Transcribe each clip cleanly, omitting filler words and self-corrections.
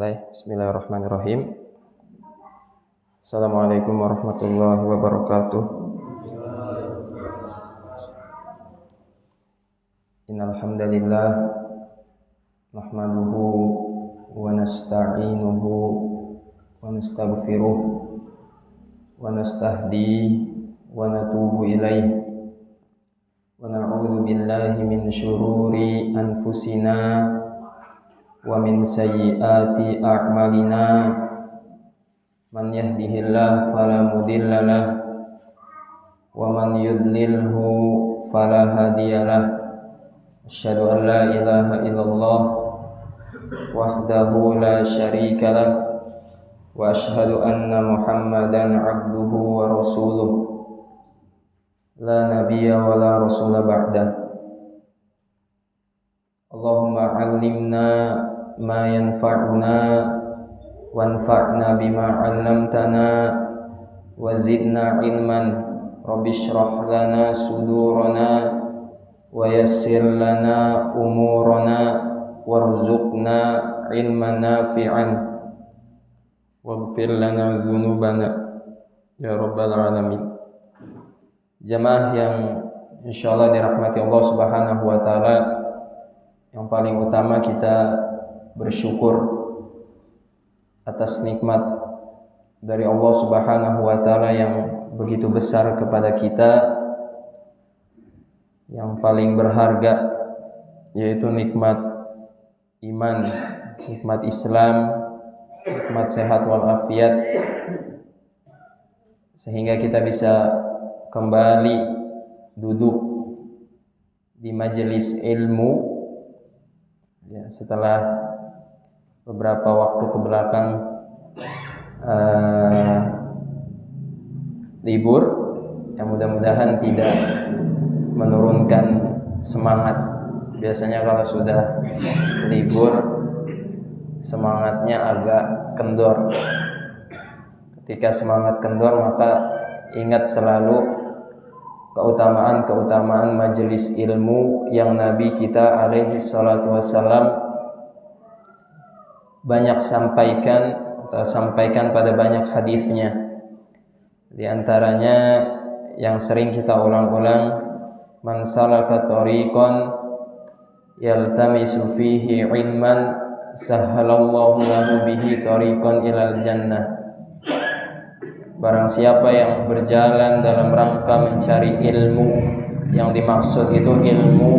mulai. Bismillahirrahmanirrahim. Assalamualaikum warahmatullahi wabarakatuh. Innal hamdalillah nahmaduhu wa nasta'inuhu wa nastaghfiruh wa nastahdihi wa natubu ilaihi wa na'udzu billahi min syururi anfusina wa min sayyiati a'malina. Man yahdihillahu fala mudhillalah wa man yudlilhu fala hadiyalah. Asyhadu an la ilaha illallah wahdahu la syarikalah wa asyhadu anna Muhammadan abduhu wa rasuluh la nabiyya wa la rasula ba'dah. Allahumma 'allimna ma yanfa'una wanfa'na bima 'allamtana wa zidna ilman. Rabbi shrah lana sudurana wa yassir lana umurana warzuqna ilman nafi'an waghfir lana dzunubana ya rabbal alamin. Jamaah yang insyaallah dirahmati Allah Subhanahu wa taala, yang paling utama kita bersyukur atas nikmat dari Allah Subhanahu wa taala yang begitu besar kepada kita, yang paling berharga yaitu nikmat iman, nikmat Islam, nikmat sehat walafiat, sehingga kita bisa kembali duduk di majelis ilmu ya, setelah beberapa waktu ke belakang libur, yang mudah-mudahan tidak menurunkan semangat. Biasanya kalau sudah libur semangatnya agak kendor. Ketika semangat kendor, maka ingat selalu keutamaan majelis ilmu yang Nabi kita alaihi salatu wassalam banyak sampaikan pada banyak hadisnya. Di antaranya yang sering kita ulang-ulang, man salaka tariqan yaltamisu fihi ilman sahhalallahu lahu bihi tariqan ilal jannah. Barang siapa yang berjalan dalam rangka mencari ilmu, yang dimaksud itu ilmu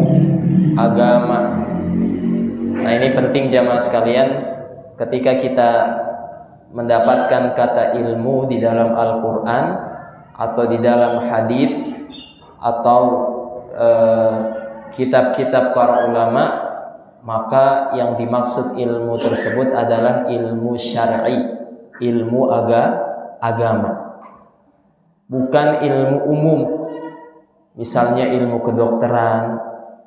agama. Nah, ini penting jamaah sekalian, ketika kita mendapatkan kata ilmu di dalam Al-Quran atau di dalam hadis atau kitab-kitab para ulama, maka yang dimaksud ilmu tersebut adalah ilmu syar'i, ilmu agama, bukan ilmu umum. Misalnya ilmu kedokteran,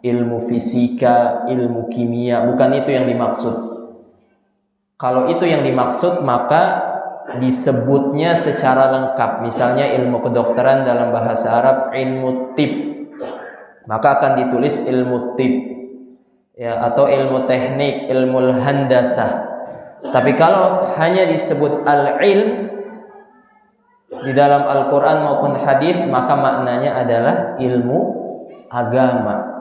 ilmu fisika, ilmu kimia, bukan itu yang dimaksud. Kalau itu yang dimaksud, maka disebutnya secara lengkap. Misalnya ilmu kedokteran dalam bahasa Arab ilmu tib, maka akan ditulis ilmu tib ya, atau ilmu teknik, ilmu handasah. Tapi kalau hanya disebut al-ilm di dalam Al-Quran maupun hadis, maka maknanya adalah ilmu agama.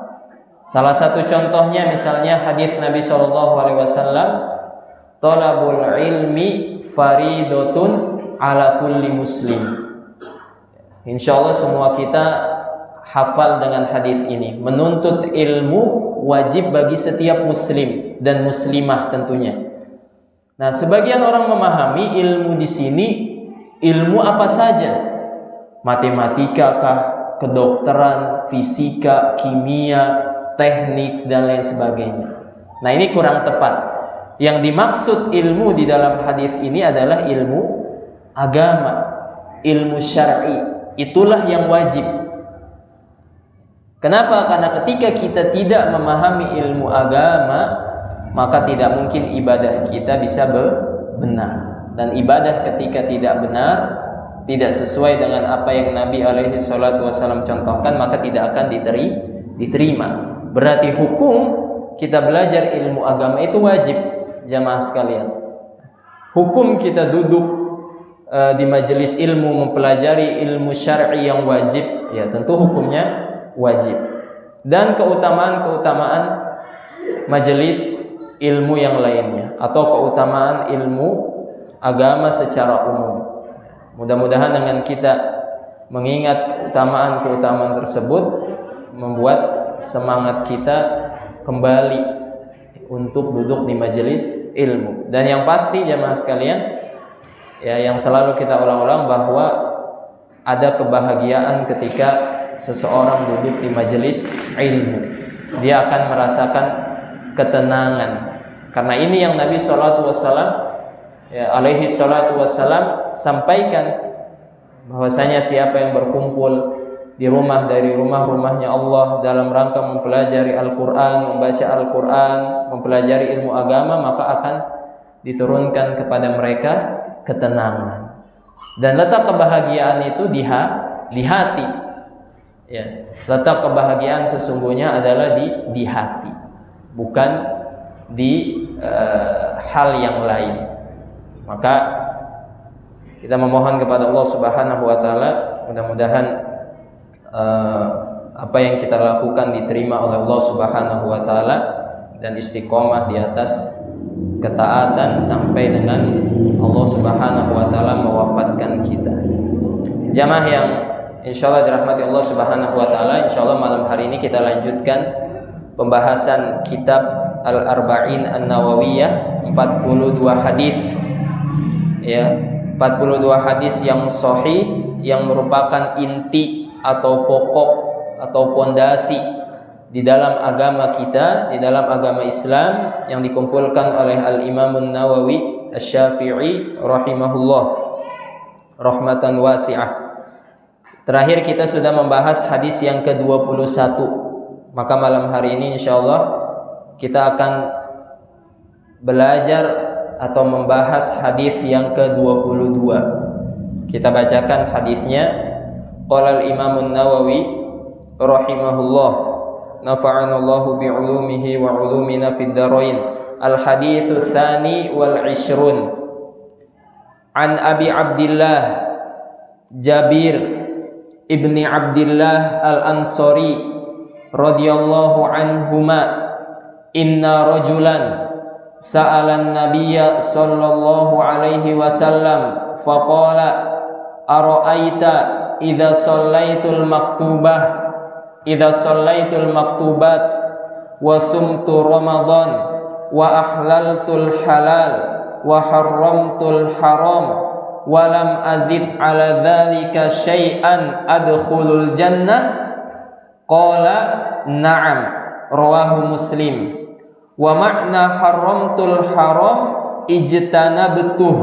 Salah satu contohnya misalnya hadis Nabi SAW, talabul ilmi faridatun ala kulli muslim. Insyaallah semua kita hafal dengan hadis ini. Menuntut ilmu wajib bagi setiap muslim dan muslimah tentunya. Nah, sebagian orang memahami ilmu di sini ilmu apa saja, matematika kah, kedokteran, fisika, kimia, teknik, dan lain sebagainya. Nah, ini kurang tepat. Yang dimaksud ilmu di dalam hadis ini adalah ilmu agama, ilmu syar'i. Itulah yang wajib. Kenapa? Karena ketika kita tidak memahami ilmu agama, maka tidak mungkin ibadah kita bisa benar. Dan ibadah ketika tidak benar, tidak sesuai dengan apa yang Nabi alaihi salatu wasallam contohkan, maka tidak akan diterima. Berarti hukum kita belajar ilmu agama itu wajib, jamaah sekalian. hukum kita duduk di majelis ilmu mempelajari ilmu syar'i yang wajib, ya tentu hukumnya wajib. Dan keutamaan-keutamaan majelis ilmu yang lainnya atau keutamaan ilmu agama secara umum. Mudah-mudahan dengan kita mengingat keutamaan-keutamaan tersebut membuat semangat kita kembali untuk duduk di majelis ilmu. Dan yang pasti jamaah sekalian, ya yang selalu kita ulang-ulang bahwa ada kebahagiaan ketika seseorang duduk di majelis ilmu. Dia akan merasakan ketenangan. Karena ini yang Nabi SAW alaihi salatu wassalam sampaikan, bahwasanya siapa yang berkumpul di rumah dari rumah-rumahnya Allah dalam rangka mempelajari Al-Quran, membaca Al-Quran, mempelajari ilmu agama, maka akan diturunkan kepada mereka ketenangan. Dan letak kebahagiaan itu di hati. Ya, letak kebahagiaan sesungguhnya adalah di hati, bukan di hal yang lain. Maka kita memohon kepada Allah Subhanahu wa taala, mudah-mudahan apa yang kita lakukan diterima oleh Allah Subhanahu wa taala dan istiqomah di atas ketaatan sampai dengan Allah Subhanahu wa taala mewafatkan kita. Jamaah yang insyaallah dirahmati Allah Subhanahu wa taala, insyaallah malam hari ini kita lanjutkan pembahasan kitab Al-Arba'in An-Nawawiyah, 42 hadis. Ya, 42 hadis yang sahih yang merupakan inti atau pokok atau pondasi di dalam agama kita, di dalam agama Islam yang dikumpulkan oleh Al-Imam An-Nawawi Asy-Syafi'i rahimahullah rahmatan wasi'ah. Terakhir kita sudah membahas hadis yang ke-21. Maka malam hari ini insyaallah kita akan belajar atau membahas hadis yang ke-22. Kita bacakan hadisnya. Qala al-Imam An-Nawawi rahimahullah, nafa'ana Allahu bi'ulumihi wa 'ulumina fid dharain. Al-haditsu tsani wal 'ishrun. An Abi Abdillah Jabir ibni Abdillah Al-Ansari radhiyallahu anhuma, inna rajulan sa'alan nabiyya sallallahu alaihi wasallam faqala ara'aita idza shallaitul maktubat wa sumtu ramadan wa ahlaltul halal wa harramtul haram wa lam azid ala dzalika syai'an adkhulul jannah. Qala na'am, rawahu Muslim. Wa ma'na haramtul haram ijtanabtuh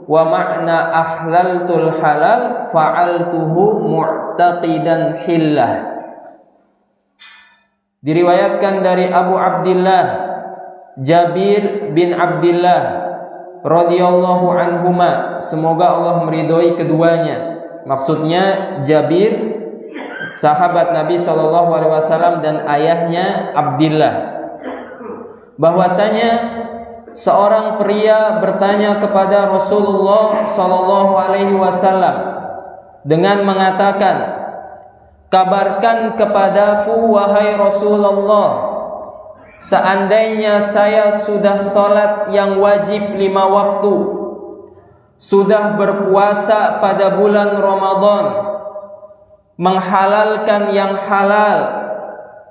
wa ma'na ahlaltul halal fa'altuhu mu'taqidan hillah. Diriwayatkan dari Abu Abdillah Jabir bin Abdillah radhiyallahu anhuma, semoga Allah meridhoi keduanya. Maksudnya Jabir sahabat Nabi sallallahu alaihi wasallam dan ayahnya Abdillah, bahwasanya seorang pria bertanya kepada Rasulullah sallallahu alaihi wasallam dengan mengatakan, kabarkan kepadaku wahai Rasulullah, seandainya saya sudah salat yang wajib 5 waktu, sudah berpuasa pada bulan Ramadan, menghalalkan yang halal,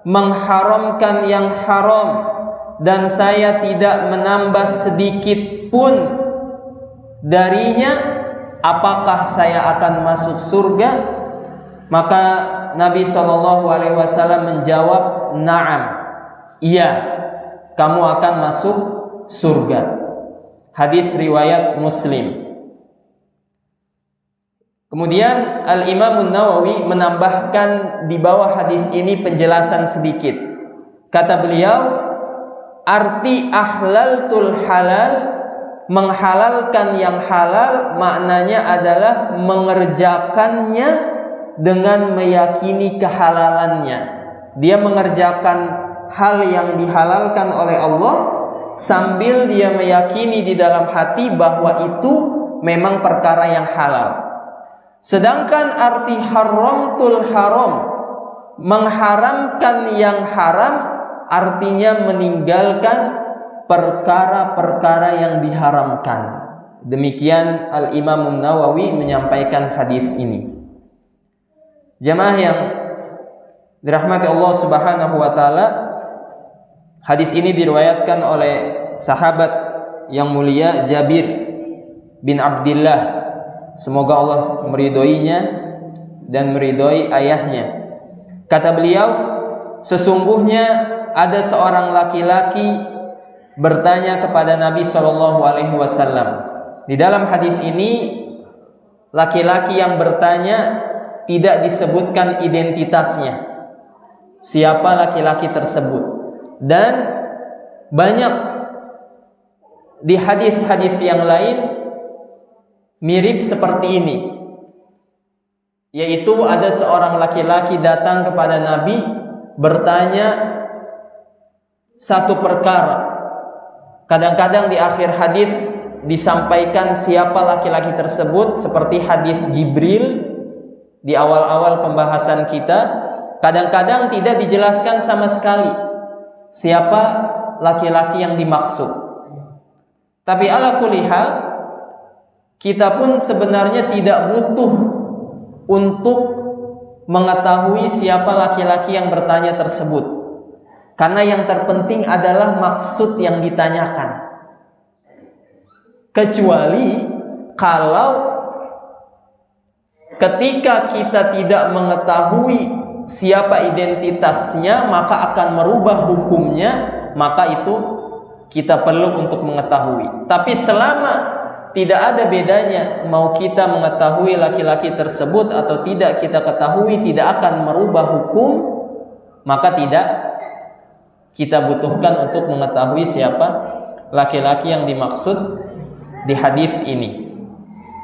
mengharamkan yang haram, dan saya tidak menambah sedikit pun darinya, apakah saya akan masuk surga? Maka Nabi SAW menjawab, na'am, iya, kamu akan masuk surga. Hadis riwayat Muslim. Kemudian Al-Imam An-Nawawi menambahkan di bawah hadis ini penjelasan sedikit. Kata beliau, arti ahlaltul halal, menghalalkan yang halal, maknanya adalah mengerjakannya dengan meyakini kehalalannya. Dia mengerjakan hal yang dihalalkan oleh Allah sambil dia meyakini di dalam hati bahwa itu memang perkara yang halal. Sedangkan arti haramtul haram, mengharamkan yang haram, artinya meninggalkan perkara-perkara yang diharamkan. Demikian Al-Imam Nawawi menyampaikan hadis ini. Jamaah yang dirahmati Allah Subhanahu wa taala, hadis ini diriwayatkan oleh sahabat yang mulia Jabir bin Abdullah. Semoga Allah meridhoinya dan meridhoi ayahnya. Kata beliau, sesungguhnya ada seorang laki-laki bertanya kepada Nabi SAW. Di dalam hadis ini, laki-laki yang bertanya tidak disebutkan identitasnya, siapa laki-laki tersebut. Dan banyak di hadis-hadis yang lain mirip seperti ini, yaitu ada seorang laki-laki datang kepada Nabi bertanya satu perkara. Kadang-kadang di akhir hadis disampaikan siapa laki-laki tersebut, seperti hadis Jibril di awal-awal pembahasan kita. Kadang-kadang tidak dijelaskan sama sekali siapa laki-laki yang dimaksud. Tapi ala kulli hal, kita pun sebenarnya tidak butuh untuk mengetahui siapa laki-laki yang bertanya tersebut, karena yang terpenting adalah maksud yang ditanyakan. Kecuali kalau ketika kita tidak mengetahui siapa identitasnya, maka akan merubah hukumnya, maka itu kita perlu untuk mengetahui. Tapi selama tidak ada bedanya mau kita mengetahui laki-laki tersebut atau tidak kita ketahui, tidak akan merubah hukum, maka tidak kita butuhkan untuk mengetahui siapa laki-laki yang dimaksud di hadis ini.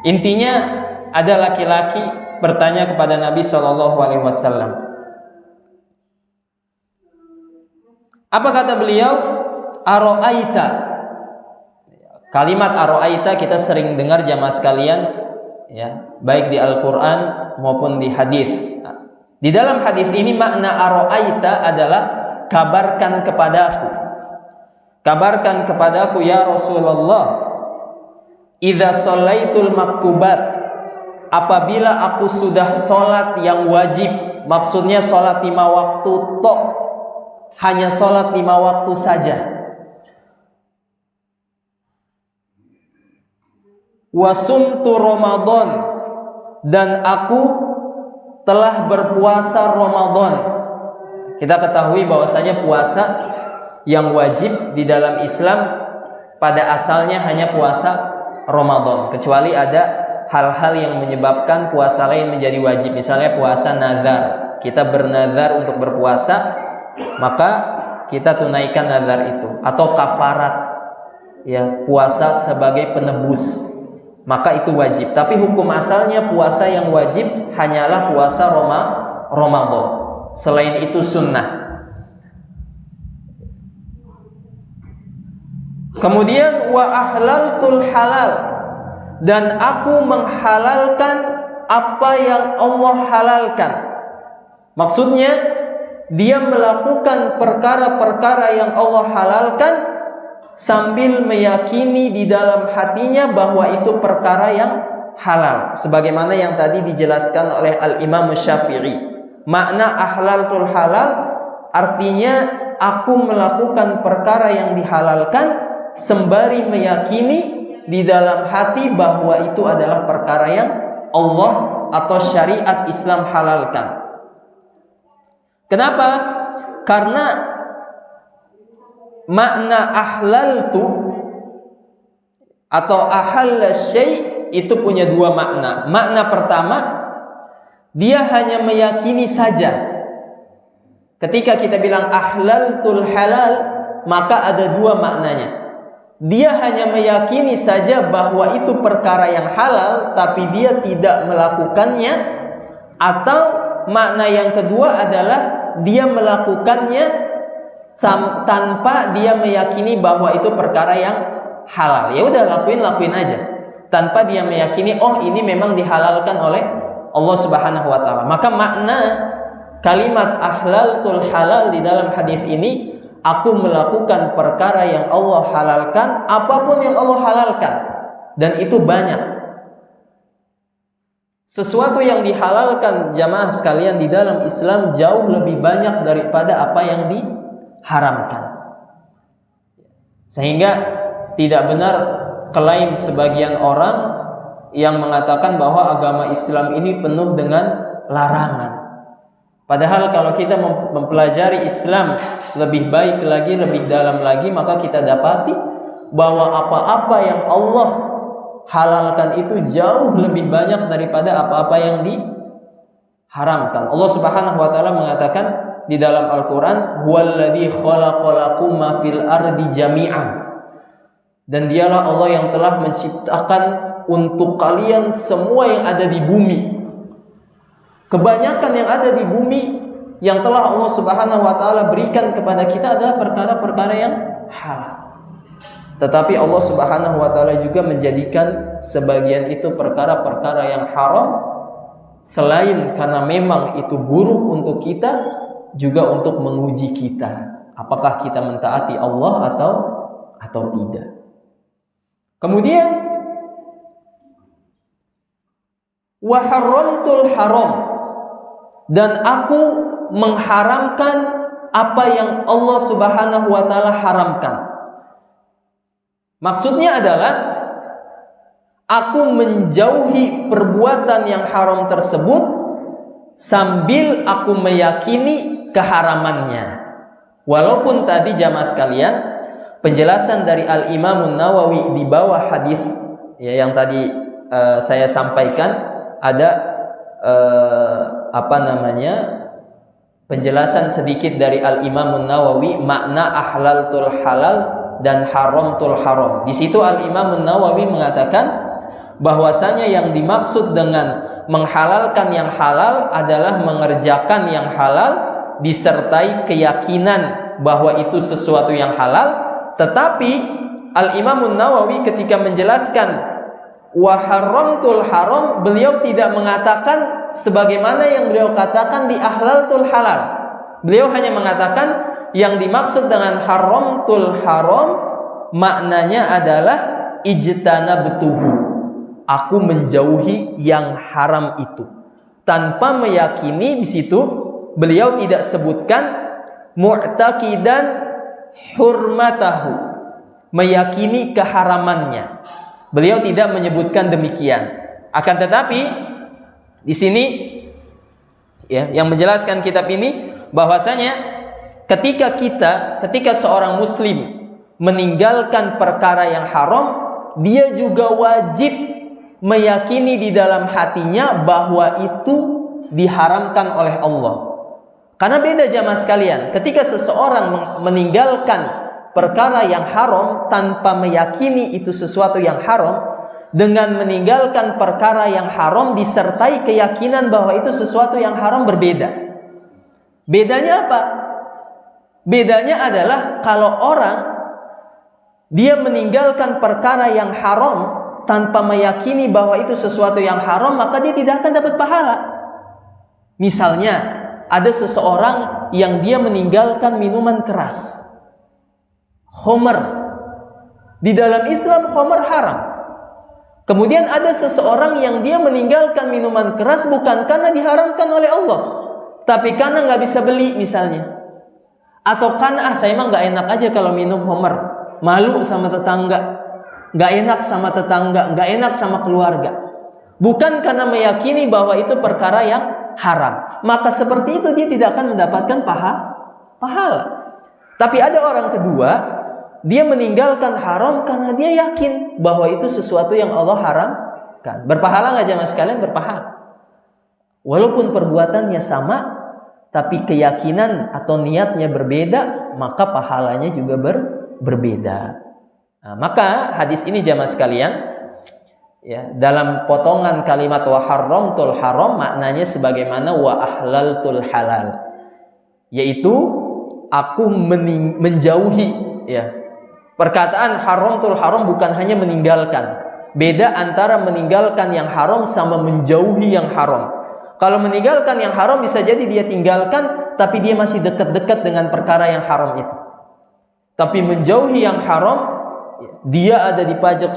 Intinya, ada laki-laki bertanya kepada Nabi SAW. Apa kata beliau? Aro'aita. Kalimat aro'aita kita sering dengar jamaah sekalian, ya, baik di Al-Quran maupun di hadis. Di dalam hadis ini makna aro'aita adalah kabarkan kepadaku. Kabarkan kepadaku ya Rasulullah, idza shallaitul maktubat, apabila aku sudah sholat yang wajib, maksudnya sholat 5 waktu tok, hanya sholat 5 waktu saja. Wasumtu Ramadan, dan aku telah berpuasa Ramadan. Kita ketahui bahwasanya puasa yang wajib di dalam Islam pada asalnya hanya puasa Ramadan, kecuali ada hal-hal yang menyebabkan puasa lain menjadi wajib. Misalnya puasa nazar, kita bernazar untuk berpuasa, maka kita tunaikan nazar itu. Atau kafarat, ya, puasa sebagai penebus, maka itu wajib. Tapi hukum asalnya puasa yang wajib hanyalah puasa Ramadan. Selain itu sunnah. Kemudian wa ahlaltul halal, dan aku menghalalkan apa yang Allah halalkan. Maksudnya dia melakukan perkara-perkara yang Allah halalkan sambil meyakini di dalam hatinya bahwa itu perkara yang halal, sebagaimana yang tadi dijelaskan oleh Al-Imam Syafi'i. Makna ahlaltul halal artinya aku melakukan perkara yang dihalalkan sembari meyakini di dalam hati bahwa itu adalah perkara yang Allah atau syariat Islam halalkan. Kenapa? Karena makna ahlaltu atau ahalla syai' itu punya dua makna. Makna pertama, dia hanya meyakini saja. Ketika kita bilang ahlaltul halal, maka ada dua maknanya. Dia hanya meyakini saja bahwa itu perkara yang halal, tapi dia tidak melakukannya. Atau makna yang kedua adalah dia melakukannya tanpa dia meyakini bahwa itu perkara yang halal. Ya udah, lakuin aja tanpa dia meyakini oh ini memang dihalalkan oleh Allah Subhanahu wa taala. Maka makna kalimat ahlaltul halal di dalam hadis ini, aku melakukan perkara yang Allah halalkan, apapun yang Allah halalkan, dan itu banyak. Sesuatu yang dihalalkan jamaah sekalian di dalam Islam jauh lebih banyak daripada apa yang diharamkan. Sehingga tidak benar klaim sebagian orang yang mengatakan bahwa agama Islam ini penuh dengan larangan. Padahal kalau kita mempelajari Islam lebih baik lagi, lebih dalam lagi, maka kita dapati bahwa apa-apa yang Allah halalkan itu jauh lebih banyak daripada apa-apa yang diharamkan. Allah Subhanahu wa taala mengatakan di dalam Al-Qur'an, "Huwallazi khalaqalakum ma fil ardi jami'an." Dan dialah Allah yang telah menciptakan untuk kalian semua yang ada di bumi. Kebanyakan yang ada di bumi yang telah Allah Subhanahu wa taala berikan kepada kita adalah perkara-perkara yang halal. Tetapi Allah Subhanahu wa taala juga menjadikan sebagian itu perkara-perkara yang haram, selain karena memang itu buruk untuk kita, juga untuk menguji kita. Apakah kita mentaati Allah atau tidak. Kemudian wa haramtul haram, dan aku mengharamkan apa yang Allah Subhanahu wa taala haramkan. Maksudnya adalah aku menjauhi perbuatan yang haram tersebut sambil aku meyakini keharamannya. Walaupun tadi jamaah sekalian, penjelasan dari Al-Imam Nawawi di bawah hadis ya yang tadi saya sampaikan, ada penjelasan sedikit dari Al-Imam Nawawi makna ahlaltul halal dan haramtul haram. Di situ Al-Imam Nawawi mengatakan bahwasanya yang dimaksud dengan menghalalkan yang halal adalah mengerjakan yang halal disertai keyakinan bahwa itu sesuatu yang halal. Tetapi Al-Imam Nawawi ketika menjelaskan wa haramtul haram, beliau tidak mengatakan sebagaimana yang beliau katakan di ahlaltul halal. Beliau hanya mengatakan yang dimaksud dengan haramtul haram maknanya adalah ijtanabtuhu, aku menjauhi yang haram itu, tanpa meyakini. Di situ beliau tidak sebutkan mu'taqidan hurmatahu, meyakini keharamannya. Beliau tidak menyebutkan demikian. Akan tetapi di sini ya yang menjelaskan kitab ini bahwasanya ketika seorang muslim meninggalkan perkara yang haram, dia juga wajib meyakini di dalam hatinya bahwa itu diharamkan oleh Allah. Karena beda jamaah sekalian, ketika seseorang meninggalkan perkara yang haram tanpa meyakini itu sesuatu yang haram, dengan meninggalkan perkara yang haram disertai keyakinan bahwa itu sesuatu yang haram berbeda. Bedanya apa? Bedanya adalah kalau orang dia meninggalkan perkara yang haram tanpa meyakini bahwa itu sesuatu yang haram, maka dia tidak akan dapat pahala. Misalnya ada seseorang yang dia meninggalkan minuman keras, khamr. Di dalam Islam khamr haram. Kemudian ada seseorang yang dia meninggalkan minuman keras bukan karena diharamkan oleh Allah, tapi karena nggak bisa beli misalnya. Atau karena saya emang nggak enak aja kalau minum khamr, malu sama tetangga, nggak enak sama tetangga, nggak enak sama keluarga. Bukan karena meyakini bahwa itu perkara yang haram, maka seperti itu dia tidak akan mendapatkan pahala. Tapi ada orang kedua, dia meninggalkan haram karena dia yakin bahwa itu sesuatu yang Allah haramkan. Berpahala nggak jamaah sekalian? Berpahala. Walaupun perbuatannya sama, tapi keyakinan atau niatnya berbeda, maka pahalanya juga berbeda. Nah, maka hadis ini jamaah sekalian, ya, dalam potongan kalimat wa haramtul haram maknanya sebagaimana wa ahlaltul halal, yaitu aku menjauhi, ya. Perkataan haramtul haram bukan hanya meninggalkan. Beda antara meninggalkan yang haram sama menjauhi yang haram. Kalau meninggalkan yang haram bisa jadi dia tinggalkan, tapi dia masih dekat-dekat dengan perkara yang haram itu. Tapi menjauhi yang haram, dia ada di pojok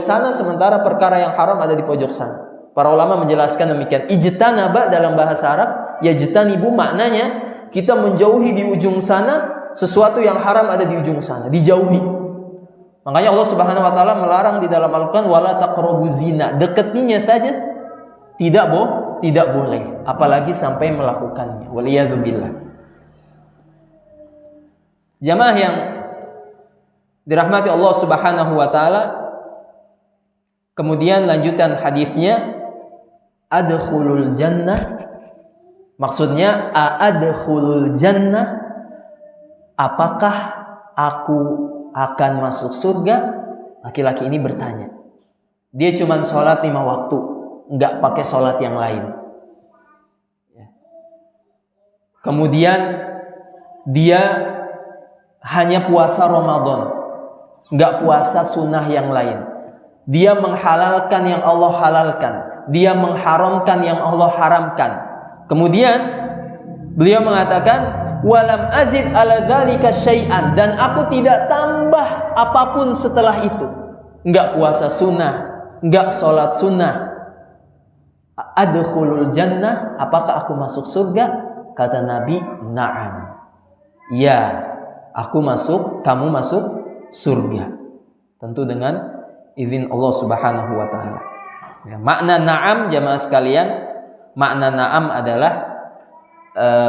sana, sementara perkara yang haram ada di pojok sana. Para ulama menjelaskan demikian. Ijtanaba dalam bahasa Arab, yajtanibu maknanya kita menjauhi di ujung sana, sesuatu yang haram ada di ujung sana, dijauhi. Makanya Allah Subhanahu wa taala melarang di dalam Al-Qur'an wala taqrabuz zina. Dekatinya saja tidak boleh, apalagi sampai melakukannya. Waliyadzubillah. Jamaah yang dirahmati Allah Subhanahu wa taala, kemudian lanjutan hadisnya, adkhulul jannah, maksudnya adkhulul jannah, apakah aku akan masuk surga? Laki-laki ini bertanya. Dia cuma sholat 5 waktu, enggak pakai sholat yang lain. Kemudian dia hanya puasa Ramadan, enggak puasa sunnah yang lain. Dia menghalalkan yang Allah halalkan, dia mengharamkan yang Allah haramkan. Kemudian beliau mengatakan, walam azid ala dzalika syai'an, dan aku tidak tambah apapun setelah itu. Enggak puasa sunnah, enggak sholat sunnah. Adkhulul jannah, apakah aku masuk surga? Kata Nabi, na'am. Ya, aku masuk, kamu masuk surga. Tentu dengan izin Allah Subhanahu wa taala. Ya, makna na'am jamaah sekalian, makna na'am adalah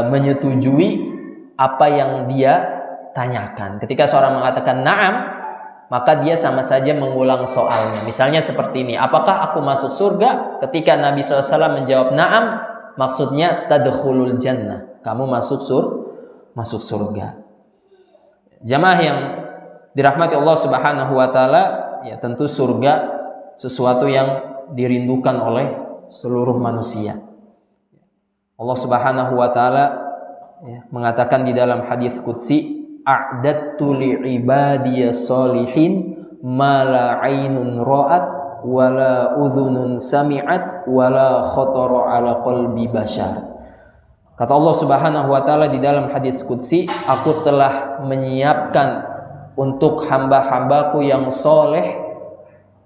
menyetujui apa yang dia tanyakan. Ketika seorang mengatakan na'am, maka dia sama saja mengulang soalnya. Misalnya seperti ini, apakah aku masuk surga? Ketika Nabi SAW menjawab na'am, maksudnya tadkhulul jannah, kamu masuk surga. Jamaah yang dirahmati Allah Subhanahu wa taala, ya tentu surga sesuatu yang dirindukan oleh seluruh manusia. Allah Subhanahu wa taala mengatakan di dalam hadis qudsi, a'dattu li'ibadiyas sholihin ma la 'ainun ra'at wa la udhunun sami'at wa la khatara 'ala qalbi bashar. Kata Allah Subhanahu wa taala di dalam hadis qudsi, aku telah menyiapkan untuk hamba-hambaku yang soleh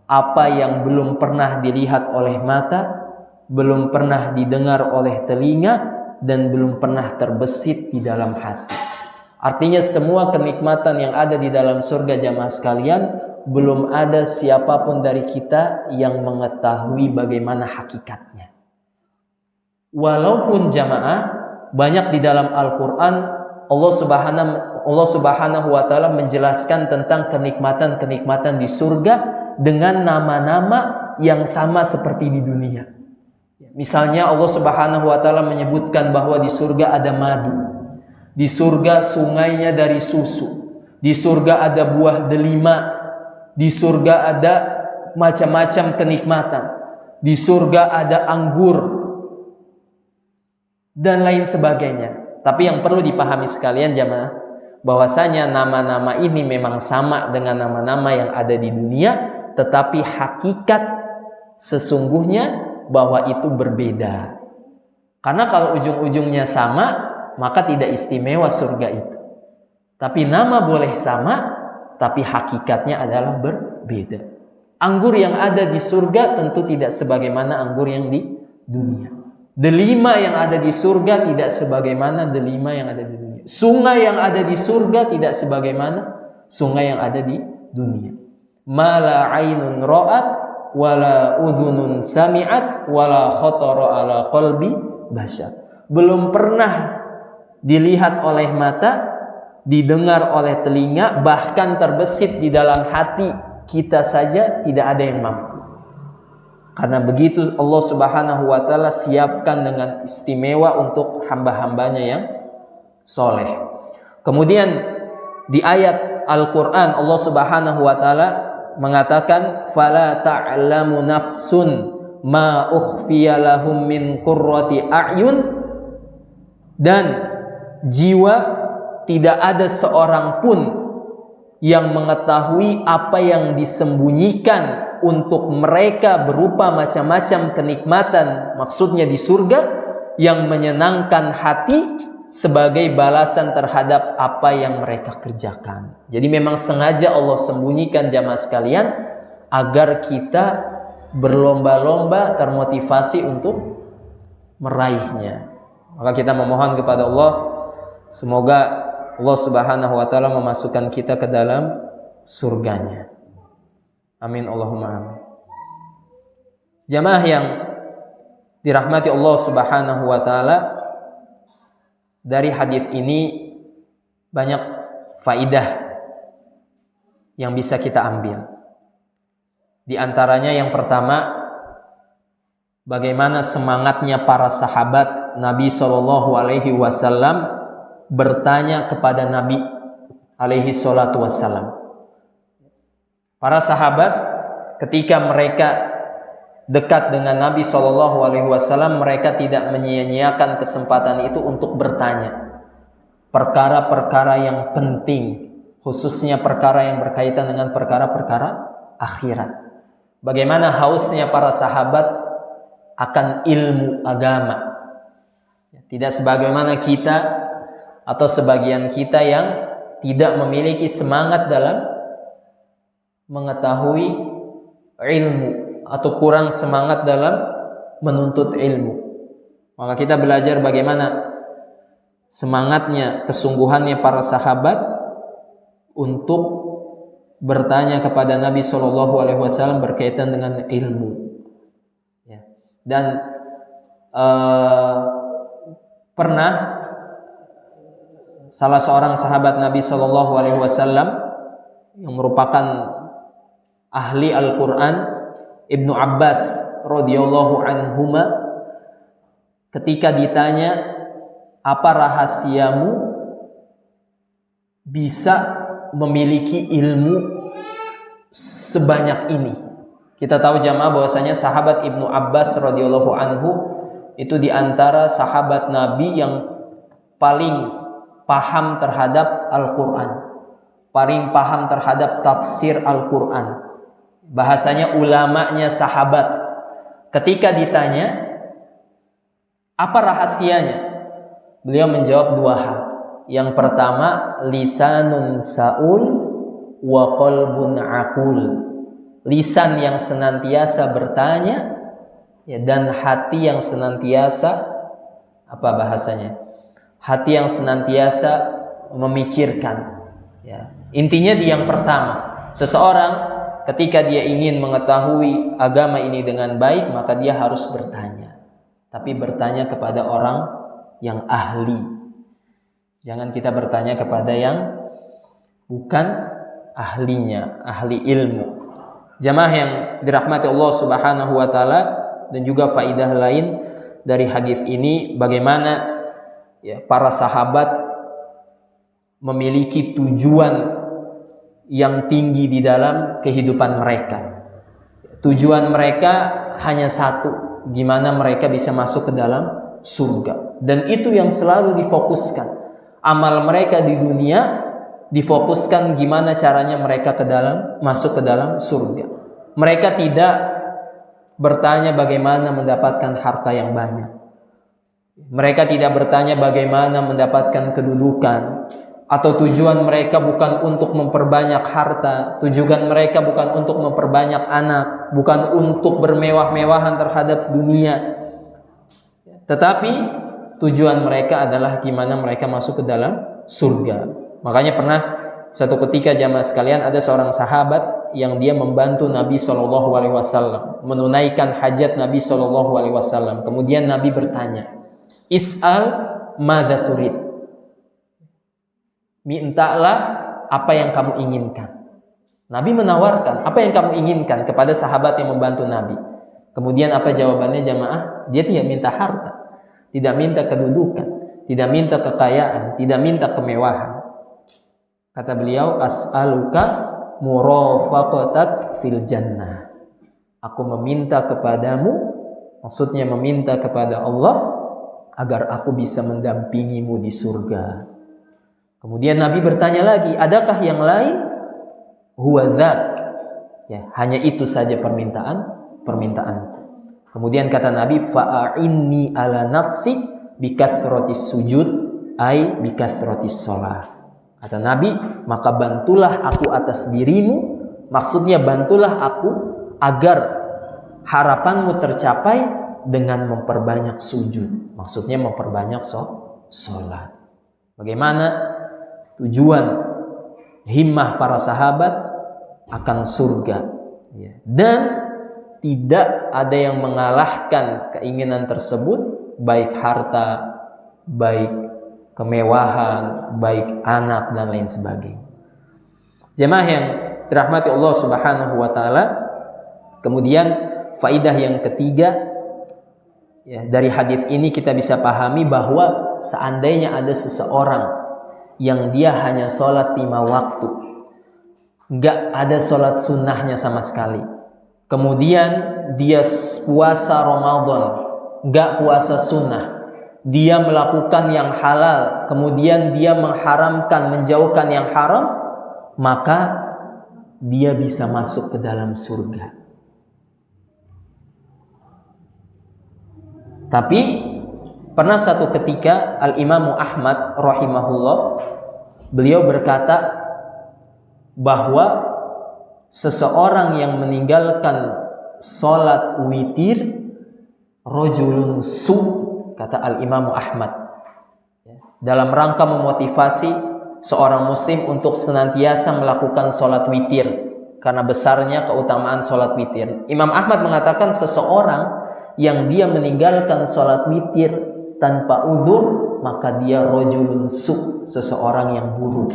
apa yang belum pernah dilihat oleh mata, belum pernah didengar oleh telinga, dan belum pernah terbesit di dalam hati. Artinya semua kenikmatan yang ada di dalam surga jamaah sekalian, belum ada siapapun dari kita yang mengetahui bagaimana hakikatnya. Walaupun jamaah banyak di dalam Al-Quran Allah Subhanahu wa taala menjelaskan tentang kenikmatan-kenikmatan di surga dengan nama-nama yang sama seperti di dunia. Misalnya Allah Subhanahu wa taala menyebutkan bahwa di surga ada madu. Di surga sungainya dari susu. Di surga ada buah delima. Di surga ada macam-macam kenikmatan. Di surga ada anggur dan lain sebagainya. Tapi yang perlu dipahami sekalian jamaah, bahwasanya nama-nama ini memang sama dengan nama-nama yang ada di dunia, tetapi hakikat sesungguhnya bahwa itu berbeda. Karena kalau ujung-ujungnya sama, maka tidak istimewa surga itu. Tapi nama boleh sama, tapi hakikatnya adalah berbeda. Anggur yang ada di surga tentu tidak sebagaimana anggur yang di dunia. Delima yang ada di surga tidak sebagaimana delima yang ada di dunia. Sungai yang ada di surga tidak sebagaimana sungai yang ada di dunia. Mala ainun ra'at wala udhunun sami'at wala khatara ala qalbi bashar. Belum pernah dilihat oleh mata, didengar oleh telinga, bahkan terbesit di dalam hati kita saja tidak ada yang mampu. Karena begitu Allah Subhanahu wa taala siapkan dengan istimewa untuk hamba-hambanya yang soleh. Kemudian di ayat Al-Quran Allah Subhanahu wa taala mengatakan, fala ta'lamu nafsun ma ukhfiya lahum min qurrati a'yun, dan jiwa tidak ada seorang pun yang mengetahui apa yang disembunyikan untuk mereka berupa macam-macam kenikmatan, maksudnya di surga, yang menyenangkan hati sebagai balasan terhadap apa yang mereka kerjakan. Jadi memang sengaja Allah sembunyikan jamaah sekalian agar kita berlomba-lomba termotivasi untuk meraihnya. Maka kita memohon kepada Allah, semoga Allah Subhanahu wa taala memasukkan kita ke dalam surganya. Amin Allahumma amin. Jamaah yang dirahmati Allah Subhanahu wa taala, dari hadis ini banyak faidah yang bisa kita ambil. Di antaranya yang pertama, bagaimana semangatnya para sahabat Nabi Shallallahu Alaihi Wasallam bertanya kepada Nabi Alaihi Salatu Wasallam. Para sahabat ketika mereka dekat dengan Nabi Shallallahu Alaihi Wasallam, mereka tidak menyia-nyiakan kesempatan itu untuk bertanya perkara-perkara yang penting, khususnya perkara yang berkaitan dengan perkara-perkara akhirat. Bagaimana hausnya para sahabat akan ilmu agama. Tidak sebagaimana kita atau sebagian kita yang tidak memiliki semangat dalam mengetahui ilmu atau kurang semangat dalam menuntut ilmu. Maka kita belajar bagaimana semangatnya, kesungguhannya para sahabat untuk bertanya kepada Nabi Shallallahu Alaihi Wasallam berkaitan dengan ilmu. Dan pernah salah seorang sahabat Nabi Shallallahu Alaihi Wasallam yang merupakan ahli Al-Quran, Ibnu Abbas radhiyallahu anhuma, ketika ditanya apa rahasiamu bisa memiliki ilmu sebanyak ini. Kita tahu jamaah bahwasanya sahabat Ibnu Abbas radhiyallahu anhu itu diantara sahabat Nabi yang paling paham terhadap Al-Quran, paling paham terhadap tafsir Al-Quran. Bahasanya ulamanya sahabat. Ketika ditanya apa rahasianya, beliau menjawab dua hal. Yang pertama, lisanun saul wa qalbun aqul. Lisan yang senantiasa bertanya, ya, dan hati yang senantiasa, apa bahasanya? Hati yang senantiasa memikirkan. Ya. Intinya di yang pertama, seseorang ketika dia ingin mengetahui agama ini dengan baik, maka dia harus bertanya. Tapi bertanya kepada orang yang ahli. Jangan kita bertanya kepada yang bukan ahlinya, ahli ilmu. Jamaah yang dirahmati Allah Subhanahu wa taala, dan juga faidah lain dari hadis ini, bagaimana ya, para sahabat memiliki tujuan yang tinggi di dalam kehidupan mereka. Tujuan mereka hanya satu, gimana mereka bisa masuk ke dalam surga. Dan itu yang selalu difokuskan. Amal mereka di dunia difokuskan gimana caranya mereka masuk ke dalam surga. Mereka tidak bertanya bagaimana mendapatkan harta yang banyak. Mereka tidak bertanya bagaimana mendapatkan kedudukan. Atau tujuan mereka bukan untuk memperbanyak harta, tujuan mereka bukan untuk memperbanyak anak, bukan untuk bermewah-mewahan terhadap dunia. Tetapi tujuan mereka adalah gimana mereka masuk ke dalam surga. Makanya pernah satu ketika jamaah sekalian, ada seorang sahabat yang dia membantu Nabi Shallallahu Alaihi Wasallam menunaikan hajat Nabi Shallallahu Alaihi Wasallam. Kemudian Nabi bertanya, Is'al madza turid. Mintalah apa yang kamu inginkan. Nabi menawarkan apa yang kamu inginkan kepada sahabat yang membantu Nabi. Kemudian apa jawabannya jamaah? Dia tidak minta harta, tidak minta kedudukan, tidak minta kekayaan, tidak minta kemewahan. Kata beliau, as'aluka murafaqatak fil jannah. Aku meminta kepadamu, maksudnya meminta kepada Allah agar aku bisa mendampingimu di surga. Kemudian Nabi bertanya lagi, adakah yang lain? Huwa dzak. Ya, hanya itu saja permintaanku. Kemudian kata Nabi, fa'inni ala nafsi bikathratis sujud ay bikathratis shalah. Kata Nabi, maka bantulah aku atas dirimu, maksudnya bantulah aku agar harapanmu tercapai dengan memperbanyak sujud. Maksudnya memperbanyak sholat. Bagaimana tujuan himmah para sahabat akan surga, dan tidak ada yang mengalahkan keinginan tersebut, baik harta, baik kemewahan, baik anak dan lain sebagainya. Jemaah yang dirahmati Allah Subhanahu wa taala, kemudian faidah yang ketiga, dari hadis ini kita bisa pahami bahwa seandainya ada seseorang yang dia hanya sholat 5 waktu, nggak ada sholat sunnahnya sama sekali, kemudian dia puasa Ramadan, nggak puasa sunnah, dia melakukan yang halal, kemudian dia mengharamkan, menjauhkan yang haram, maka dia bisa masuk ke dalam surga. Tapi pernah satu ketika Al-Imam Ahmad rahimahullah, beliau berkata bahwa seseorang yang meninggalkan sholat witir rajulun su, kata Al-Imam Ahmad, dalam rangka memotivasi seorang muslim untuk senantiasa melakukan sholat witir karena besarnya keutamaan sholat witir. Imam Ahmad mengatakan seseorang yang dia meninggalkan sholat witir tanpa uzur, maka dia rajulun su, seseorang yang buruk.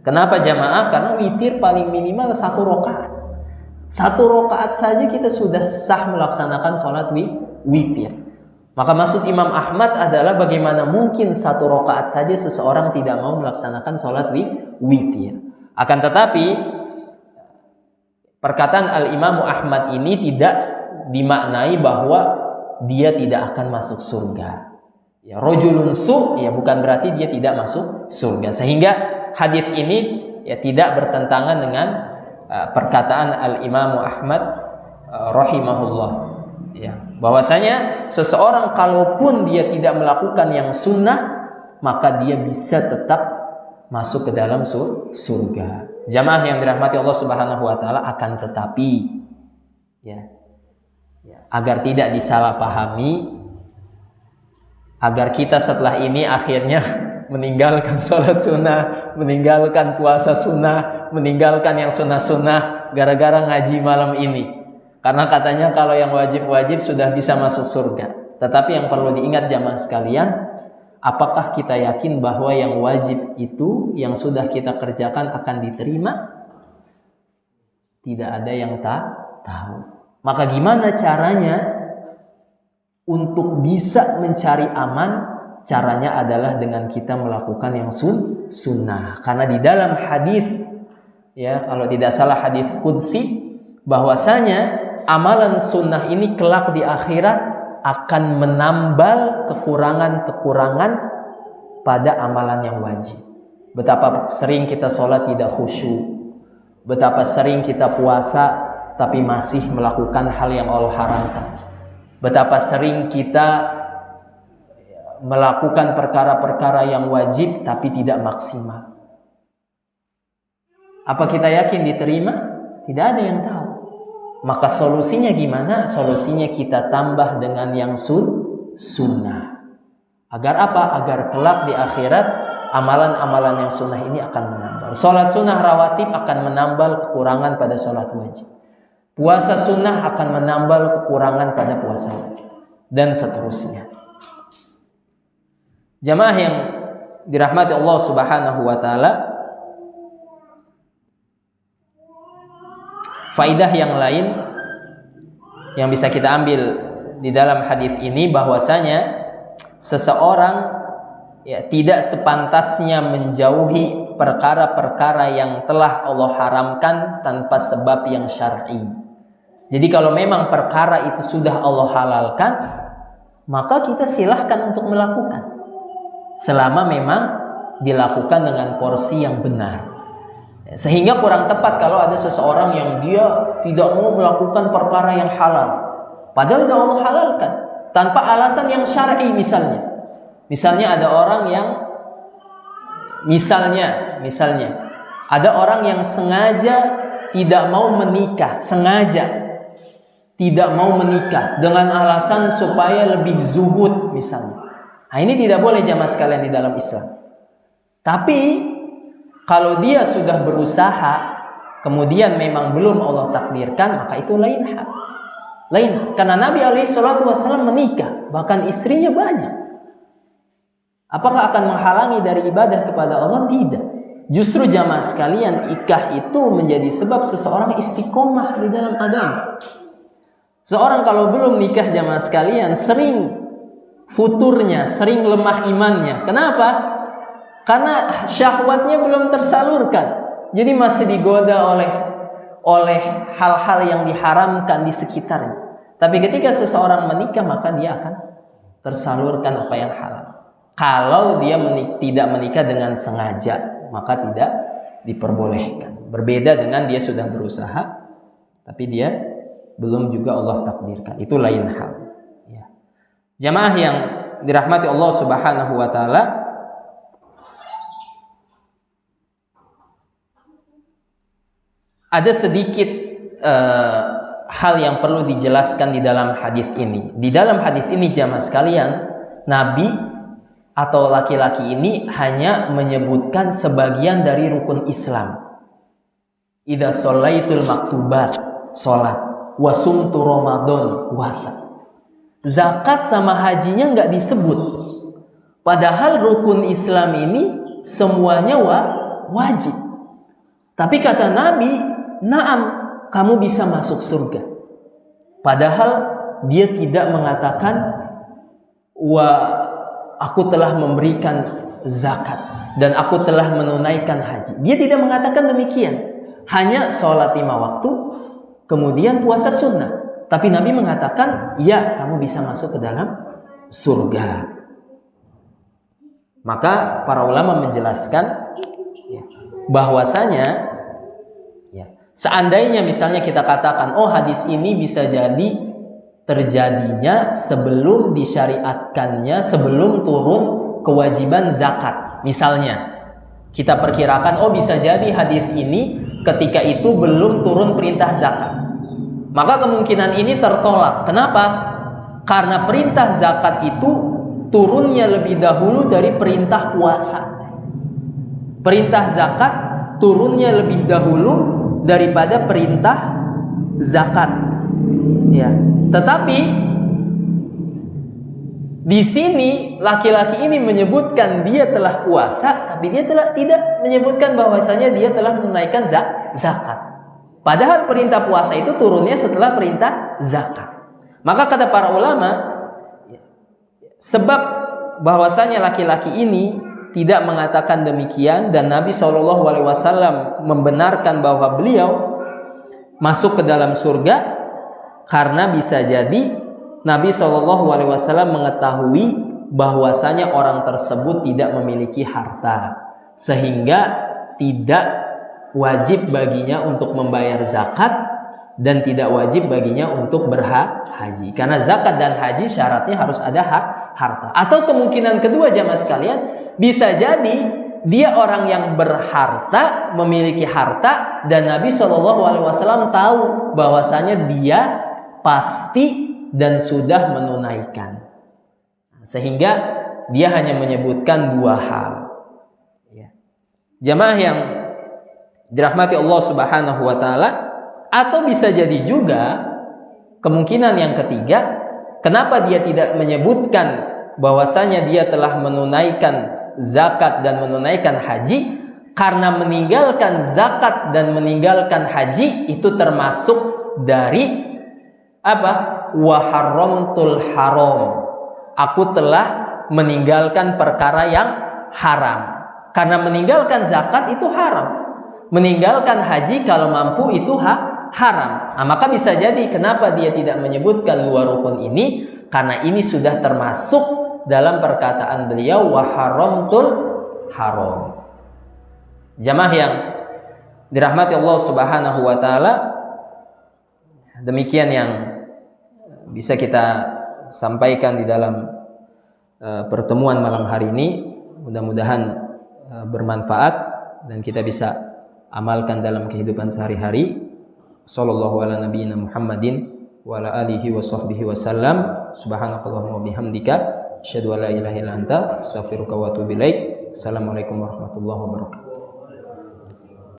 Kenapa jamaah? Karena witir paling minimal 1 rakaat. 1 rakaat saja kita sudah sah melaksanakan sholat witir. Maka maksud Imam Ahmad adalah bagaimana mungkin 1 rakaat saja seseorang tidak mau melaksanakan sholat witir. Akan tetapi perkataan Al-Imam Ahmad ini tidak dimaknai bahwa dia tidak akan masuk surga. Ya, rajulun su, ya bukan berarti dia tidak masuk surga. Sehingga hadis ini ya tidak bertentangan dengan perkataan Al-Imam Ahmad rahimahullah, ya, bahwasanya seseorang kalaupun dia tidak melakukan yang sunnah, maka dia bisa tetap masuk ke dalam surga. Jamaah yang dirahmati Allah Subhanahu wa taala, akan tetapi agar tidak disalahpahami, agar kita setelah ini akhirnya meninggalkan sholat sunnah, meninggalkan puasa sunnah, meninggalkan yang sunnah-sunnah gara-gara ngaji malam ini. Karena katanya kalau yang wajib-wajib sudah bisa masuk surga. Tetapi yang perlu diingat jamaah sekalian, apakah kita yakin bahwa yang wajib itu yang sudah kita kerjakan akan diterima? Tidak ada yang tahu. Maka gimana caranya untuk bisa mencari aman? Caranya adalah dengan kita melakukan yang sunnah. Karena di dalam hadis, ya, kalau tidak salah hadis qudsi, bahwasanya amalan sunnah ini kelak di akhirat akan menambal kekurangan-kekurangan pada amalan yang wajib. Betapa sering kita sholat tidak khusyuk, betapa sering kita puasa tapi masih melakukan hal yang Allah haramkan, betapa sering kita melakukan perkara-perkara yang wajib tapi tidak maksimal. Apa kita yakin diterima? Tidak ada yang tahu. Maka solusinya gimana? Solusinya kita tambah dengan yang sunnah. Agar apa? Agar kelak di akhirat amalan-amalan yang sunnah ini akan menambal. Sholat sunnah rawatib akan menambal kekurangan pada sholat wajib. Puasa sunnah akan menambal kekurangan pada puasa wajib. Dan seterusnya. Jamaah yang dirahmati Allah Subhanahu wa taala, faidah yang lain yang bisa kita ambil di dalam hadis ini, bahwasanya seseorang tidak sepantasnya menjauhi perkara-perkara yang telah Allah haramkan tanpa sebab yang syar'i. Jadi kalau memang perkara itu sudah Allah halalkan, maka kita silahkan untuk melakukan, selama memang dilakukan dengan porsi yang benar. Sehingga kurang tepat kalau ada seseorang yang dia tidak mau melakukan perkara yang halal, padahal sudah Allah halalkan, tanpa alasan yang syar'i. Misalnya ada orang yang misalnya ada orang yang sengaja tidak mau menikah, dengan alasan supaya lebih zuhud misalnya. Nah, ini tidak boleh jamaah sekalian di dalam Islam. Tapi kalau dia sudah berusaha kemudian memang belum Allah takdirkan, maka itu lain hal. Karena Nabi SAW menikah, bahkan istrinya banyak. Apakah akan menghalangi dari ibadah kepada Allah? Tidak. Justru jamaah sekalian, nikah itu menjadi sebab seseorang istiqomah di dalam agama. Seorang kalau belum nikah jamaah sekalian, sering futurnya, sering lemah imannya. Kenapa? Karena syahwatnya belum tersalurkan. Jadi masih digoda oleh hal-hal yang diharamkan di sekitarnya. Tapi ketika seseorang menikah, maka dia akan tersalurkan apa yang halal. Kalau dia tidak menikah dengan sengaja, maka tidak diperbolehkan. Berbeda dengan dia sudah berusaha, tapi dia belum juga Allah takdirkan. Itu lain hal. Ya. Jamaah yang dirahmati Allah Subhanahu wa Ta'ala, ada sedikit hal yang perlu dijelaskan di dalam hadis ini. Di dalam hadis ini jamaah sekalian, Nabi atau laki-laki ini hanya menyebutkan sebagian dari rukun Islam. Idza shallaitul maktubat, salat, wa sumtu ramadan, puasa. Zakat sama hajinya nggak disebut. Padahal rukun Islam ini semuanya wajib. Tapi kata Nabi, "Na'am, kamu bisa masuk surga." Padahal dia tidak mengatakan, aku telah memberikan zakat dan aku telah menunaikan haji. Dia tidak mengatakan demikian. Hanya sholat 5 waktu, kemudian puasa sunnah. Tapi Nabi mengatakan, ya, kamu bisa masuk ke dalam surga. Maka para ulama menjelaskan bahwasanya seandainya misalnya kita katakan, hadis ini bisa jadi terjadinya sebelum disyariatkannya, sebelum turun kewajiban zakat. Misalnya kita perkirakan, bisa jadi hadis ini ketika itu belum turun perintah zakat. Maka kemungkinan ini tertolak. Kenapa? Karena perintah zakat itu turunnya lebih dahulu dari perintah puasa. Perintah zakat turunnya lebih dahulu daripada perintah zakat. Ya. Tetapi di sini laki-laki ini menyebutkan dia telah puasa, tapi dia tidak menyebutkan bahwasanya dia telah menunaikan zakat. Padahal perintah puasa itu turunnya setelah perintah zakat. Maka kata para ulama, sebab bahwasanya laki-laki ini tidak mengatakan demikian dan Nabi SAW membenarkan bahwa beliau masuk ke dalam surga, karena bisa jadi Nabi SAW mengetahui bahwasanya orang tersebut tidak memiliki harta, sehingga tidak wajib baginya untuk membayar zakat dan tidak wajib baginya untuk berhaji. Karena zakat dan haji syaratnya harus ada harta. Atau kemungkinan kedua jamaah sekalian, bisa jadi dia orang yang berharta, memiliki harta, dan Nabi SAW tahu bahwasanya dia pasti dan sudah menunaikan, sehingga dia hanya menyebutkan 2 hal. Jamaah yang dirahmati Allah Subhanahu wa Ta'ala, atau bisa jadi juga kemungkinan yang ketiga, kenapa dia tidak menyebutkan bahwasanya dia telah menunaikan zakat dan menunaikan haji? Karena meninggalkan zakat dan meninggalkan haji itu termasuk dari wa haramtul haram. Aku telah meninggalkan perkara yang haram. Karena meninggalkan zakat itu haram, meninggalkan haji kalau mampu itu haram. Maka bisa jadi kenapa dia tidak menyebutkan 2 rukun ini, karena ini sudah termasuk dalam perkataan beliau wa haramtul haram. Jamaah yang dirahmati Allah Subhanahu wa taala, demikian yang bisa kita sampaikan di dalam pertemuan malam hari ini. Mudah-mudahan bermanfaat dan kita bisa amalkan dalam kehidupan sehari-hari. Sallallahu ala nabiyyina Muhammadin wa ala alihi wa sahbihi wasallam. Subhanakallahumma wa bihamdika asyhadu an la ilaha illa anta astaghfiruka wa atubu ilaik. Assalamualaikum warahmatullahi wabarakatuh.